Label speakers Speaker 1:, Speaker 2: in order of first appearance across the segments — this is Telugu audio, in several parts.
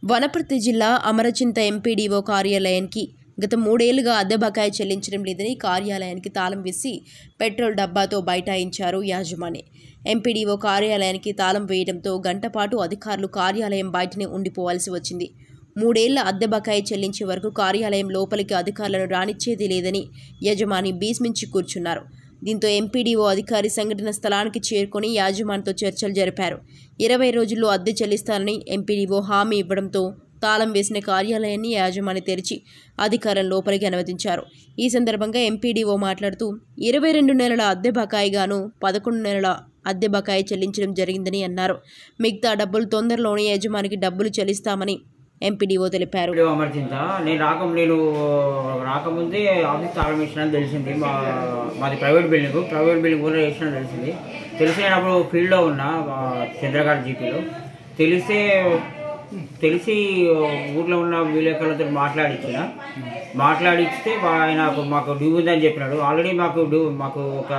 Speaker 1: వనపర్తి జిల్లా అమరచింత ఎంపీడీఓ కార్యాలయానికి గత 3 ఏళ్లుగా అద్దె బకాయి చెల్లించడం లేదని కార్యాలయానికి తాళం వేసి పెట్రోల్ డబ్బాతో బైఠాయించారు యాజమాని. ఎంపీడీఓ కార్యాలయానికి తాళం వేయడంతో గంటపాటు అధికారులు కార్యాలయం బయటనే ఉండిపోవాల్సి వచ్చింది. 3 ఏళ్ల అద్దె బకాయి చెల్లించే వరకు కార్యాలయం లోపలికి అధికారులను రానిచ్చేది లేదని యజమాని బీస్మించి కూర్చున్నారు. దీంతో ఎంపీడీఓ అధికారి సంఘటన స్థలానికి చేరుకొని యాజమానితో చర్చలు జరిపారు. 20 రోజుల్లో అద్దె చెల్లిస్తానని ఎంపీడీఓ హామీ ఇవ్వడంతో తాళం వేసిన కార్యాలయాన్ని యాజమాని తెరిచి అధికారులను లోపలికి అనుమతించారు. ఈ సందర్భంగా ఎంపీడీఓ మాట్లాడుతూ 22 నెలల అద్దె బకాయిగాను 11 నెలల అద్దె బకాయి చెల్లించడం జరిగిందని అన్నారు. మిగతా డబ్బులు తొందరలోనే యజమానికి డబ్బులు చెల్లిస్తామని ఎంపీడీఓ తెలిపారు.
Speaker 2: నేను రాకముందే ఆఫీస్ తాళం వేసినని తెలిసింది. మాది ప్రైవేట్ బిల్డింగ్ కూడా వేసినని తెలిసింది. తెలిసినప్పుడు ఫీల్డ్లో ఉన్న చంద్రగారి జీపీలో తెలిసి ఊర్లో ఉన్న విలేకరులతో మాట్లాడిస్తే ఆయన మాకు డ్యూ ఉందని చెప్పినాడు. ఆల్రెడీ మాకు ఒక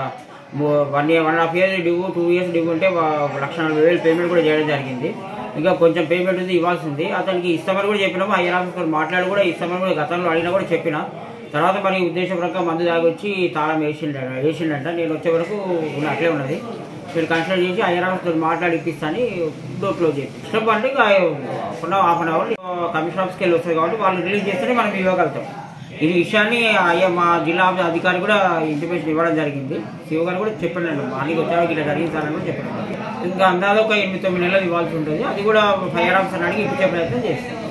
Speaker 2: 1.5 years డ్యూ, 2 years డ్యూ ఉంటే 1,40,000 పేమెంట్ కూడా చేయడం జరిగింది. ఇంకా కొంచెం పేమెంట్ ఉంది, ఇవ్వాల్సింది. అతనికి ఇస్తామని కూడా చెప్పినాము. హైయర్ ఆఫీసర్ మాట్లాడి కూడా ఇస్తామని కూడా గతంలో అడిగినా కూడా చెప్పిన తర్వాత మరి ఉద్దేశపూర్వకంగా మందు తాగొచ్చి తాళం వేసిండంట. నేను వచ్చే వరకు అట్లే ఉన్నది. మీరు కన్సిడర్ చేసి హైయర్ ఆఫీసర్ మాట్లాడి ఇప్పిస్తాను డోర్ క్లోజ్ చేసి స్టెప్ అంటే హాఫ్ అన్ అవర్ కమిషనర్ ఆఫీస్కి వెళ్ళి వస్తుంది కాబట్టి వాళ్ళు రిలీజ్ చేస్తేనే మనం ఇవ్వగలుగుతాం. ఈ విషయాన్ని మా జిల్లా అధికారి కూడా ఇంటిమేషన్ ఇవ్వడం జరిగింది. సిఓ గారు కూడా చెప్పాను, మార్నింగ్ వచ్చేవాళ్ళకి ఇలా జరిగింది సార్ అని కూడా చెప్పాను. ఇంకా అందాలో ఒక 8-9 నెలలు ఇవ్వాల్సి ఉంటుంది. అది కూడా హైయర్ ఆఫీసర్ అడిగి ఇప్పించే ప్రయత్నం చేస్తాం.